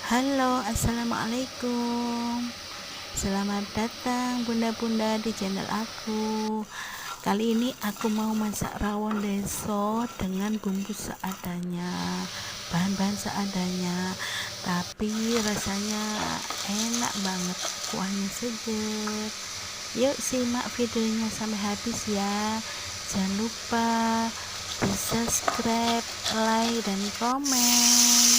Halo, assalamualaikum. Selamat datang bunda-bunda di channel aku. Kali ini aku mau masak rawon deso dengan bumbu seadanya, bahan-bahan seadanya, tapi rasanya enak banget, kuahnya seger. Yuk simak videonya sampai habis ya. Jangan lupa di subscribe, like, dan komen.